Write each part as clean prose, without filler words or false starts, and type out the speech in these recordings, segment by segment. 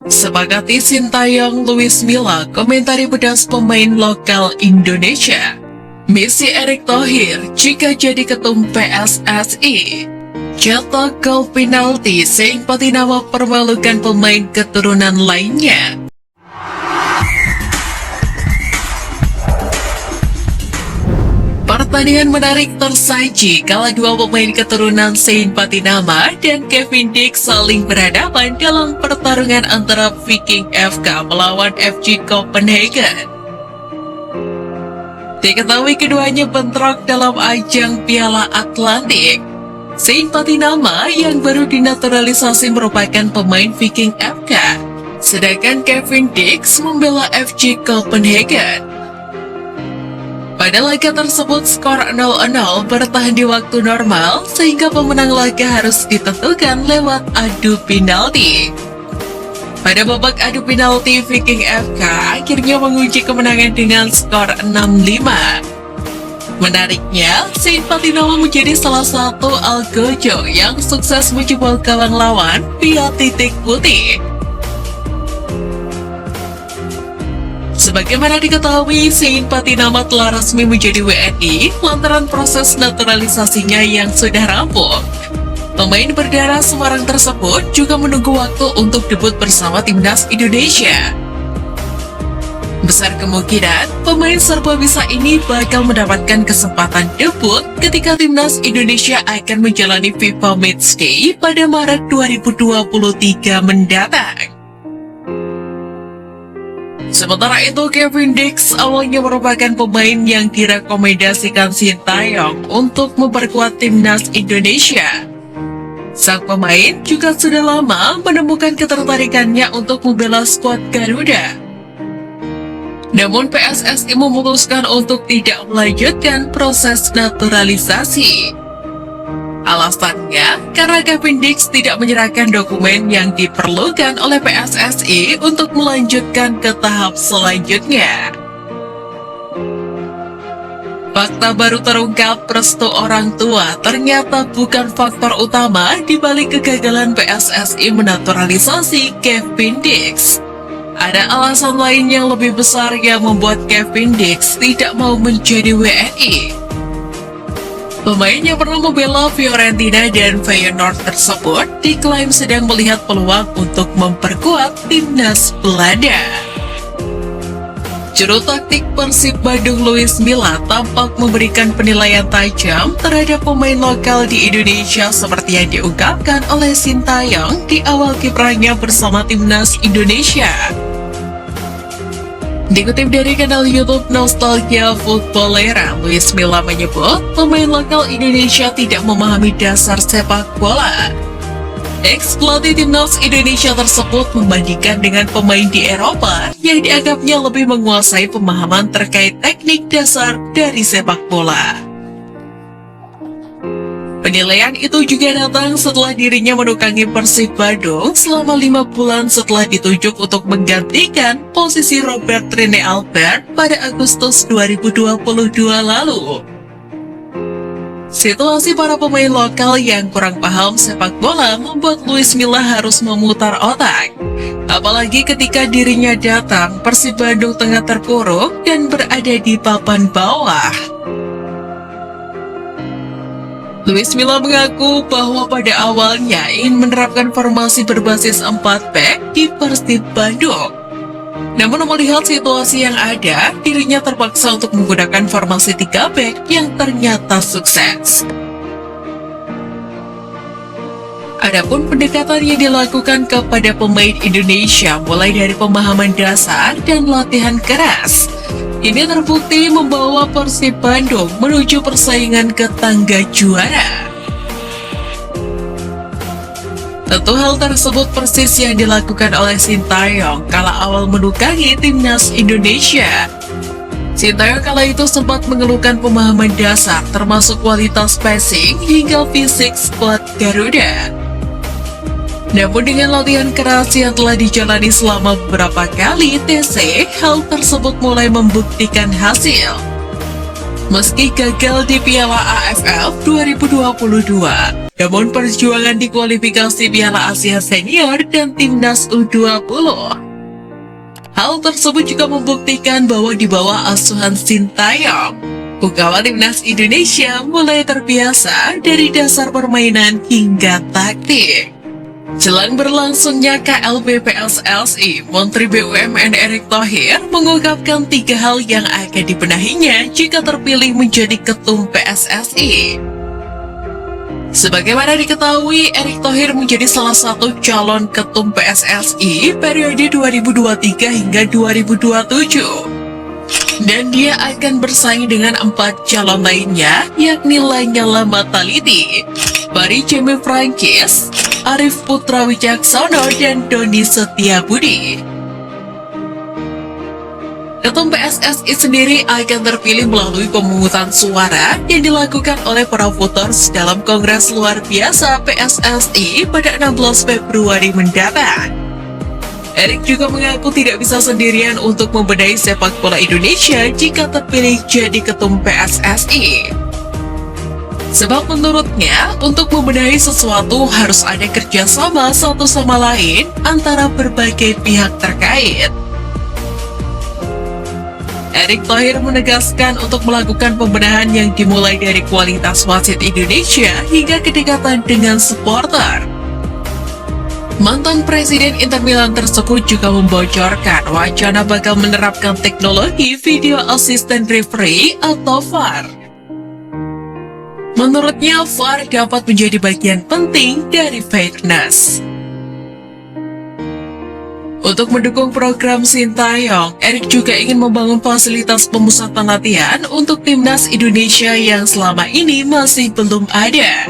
Sepakati Sintayong Luis Milla komentari pedas pemain lokal Indonesia. Misi Erick Thohir jika jadi ketum PSSI. Cetak gol penalti Sein Patinama permalukan pemain keturunan lainnya. Pertandingan menarik tersaji kala dua pemain keturunan Sein Patinama dan Kevin Dix saling berhadapan dalam pertarungan antara Viking FK melawan FC Copenhagen. Diketahui keduanya bentrok dalam ajang Piala Atlantik. Sein Patinama yang baru dinaturalisasi merupakan pemain Viking FK, sedangkan Kevin Dix membela FC Copenhagen. Pada laga tersebut skor 0-0 bertahan di waktu normal sehingga pemenang laga harus ditentukan lewat adu penalti. Pada babak adu penalti, Viking FK akhirnya mengunci kemenangan dengan skor 6-5. Menariknya, Sein Patinama menjadi salah satu algojo yang sukses menjebol gawang lawan via titik putih. Sebagaimana diketahui, Sein Patinama telah resmi menjadi WNI lantaran proses naturalisasinya yang sudah rampung. Pemain berdarah Semarang tersebut juga menunggu waktu untuk debut bersama timnas Indonesia. Besar kemungkinan pemain serba bisa ini bakal mendapatkan kesempatan debut ketika timnas Indonesia akan menjalani FIFA Matchday pada Maret 2023 mendatang. Sementara itu, Kevin Dix awalnya merupakan pemain yang direkomendasikan Sintayong untuk memperkuat timnas Indonesia. Sang pemain juga sudah lama menemukan ketertarikannya untuk membela skuad Garuda. Namun PSSI memutuskan untuk tidak melanjutkan proses naturalisasi. Alasannya, karena Kevin Dix tidak menyerahkan dokumen yang diperlukan oleh PSSI untuk melanjutkan ke tahap selanjutnya. Fakta baru terungkap, restu orang tua ternyata bukan faktor utama di balik kegagalan PSSI menaturalisasi Kevin Dix. Ada alasan lain yang lebih besar yang membuat Kevin Dix tidak mau menjadi WNI. Pemain yang pernah membela Fiorentina dan Feyenoord tersebut diklaim sedang melihat peluang untuk memperkuat timnas Belanda. Juru taktik Persib Bandung Luis Milla tampak memberikan penilaian tajam terhadap pemain lokal di Indonesia seperti yang diungkapkan oleh Sintayong di awal kiprahnya bersama timnas Indonesia. Dikutip dari kanal YouTube Nostalgia Footballera, Luis Milla menyebut pemain lokal Indonesia tidak memahami dasar sepak bola. Ex-pelatih timnas Indonesia tersebut membandingkan dengan pemain di Eropa yang dianggapnya lebih menguasai pemahaman terkait teknik dasar dari sepak bola. Penilaian itu juga datang setelah dirinya menukangi Persib Bandung selama 5 bulan setelah ditunjuk untuk menggantikan posisi Robert Rene Albert pada Agustus 2022 lalu. Situasi para pemain lokal yang kurang paham sepak bola membuat Luis Milla harus memutar otak. Apalagi ketika dirinya datang, Persib Bandung tengah terpuruk dan berada di papan bawah. Luis Milla mengaku bahwa pada awalnya ingin menerapkan formasi berbasis 4 back di Persib Bandung. Namun melihat situasi yang ada, dirinya terpaksa untuk menggunakan formasi 3 back yang ternyata sukses. Adapun pendekatan yang dilakukan kepada pemain Indonesia mulai dari pemahaman dasar dan latihan keras. Ini terbukti membawa Persib Bandung menuju persaingan ke tangga juara. Tentu hal tersebut persis yang dilakukan oleh Sintayong kala awal menukangi timnas Indonesia. Sintayong kala itu sempat mengeluhkan pemahaman dasar termasuk kualitas passing hingga fisik skuad Garuda. Namun dengan latihan keras yang telah dijalani selama beberapa kali TC, hal tersebut mulai membuktikan hasil. Meski gagal di Piala AFF 2022, Namun perjuangan di kualifikasi Piala Asia Senior dan Timnas U20. Hal tersebut juga membuktikan bahwa di bawah asuhan Sintayong, penggawa Timnas Indonesia mulai terbiasa dari dasar permainan hingga taktik. Jelang berlangsungnya KLB PSSI, Menteri BUMN Erick Thohir mengungkapkan 3 hal yang akan dibenahinya jika terpilih menjadi ketum PSSI. Sebagaimana diketahui, Erick Thohir menjadi salah satu calon ketum PSSI periode 2023 hingga 2027. Dan dia akan bersaing dengan 4 calon lainnya, yakni Lanyala Mataliti, Bari Jemi Frankis, Arif Putra Wijaksono, dan Doni Setiabudi. Ketum PSSI sendiri akan terpilih melalui pemungutan suara yang dilakukan oleh para voters dalam Kongres Luar Biasa PSSI pada 16 Februari mendatang. Erick juga mengaku tidak bisa sendirian untuk membenahi sepak bola Indonesia jika terpilih jadi ketum PSSI. Sebab menurutnya, untuk membenahi sesuatu harus ada kerjasama satu sama lain antara berbagai pihak terkait. Erick Thohir menegaskan untuk melakukan pembenahan yang dimulai dari kualitas wasit Indonesia hingga kedekatan dengan supporter. Mantan Presiden Inter Milan tersebut juga membocorkan wacana bakal menerapkan teknologi video assistant referee atau VAR. Menurutnya, VAR dapat menjadi bagian penting dari fairness. Untuk mendukung program Sintayong, Erick juga ingin membangun fasilitas pemusatan latihan untuk Timnas Indonesia yang selama ini masih belum ada.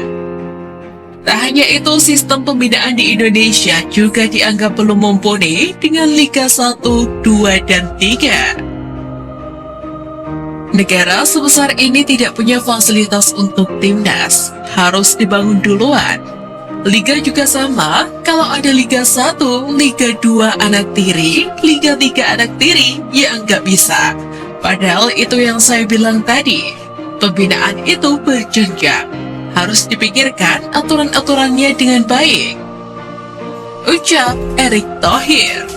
Tak hanya itu, sistem pembinaan di Indonesia juga dianggap belum mumpuni dengan Liga 1, 2, dan 3. Negara sebesar ini tidak punya fasilitas untuk Timnas, harus dibangun duluan. Liga juga sama, kalau ada Liga 1, Liga 2 anak tiri, Liga 3 anak tiri, ya nggak bisa. Padahal itu yang saya bilang tadi, pembinaan itu berjenjang. Harus dipikirkan aturan-aturannya dengan baik. Ucap Erick Thohir.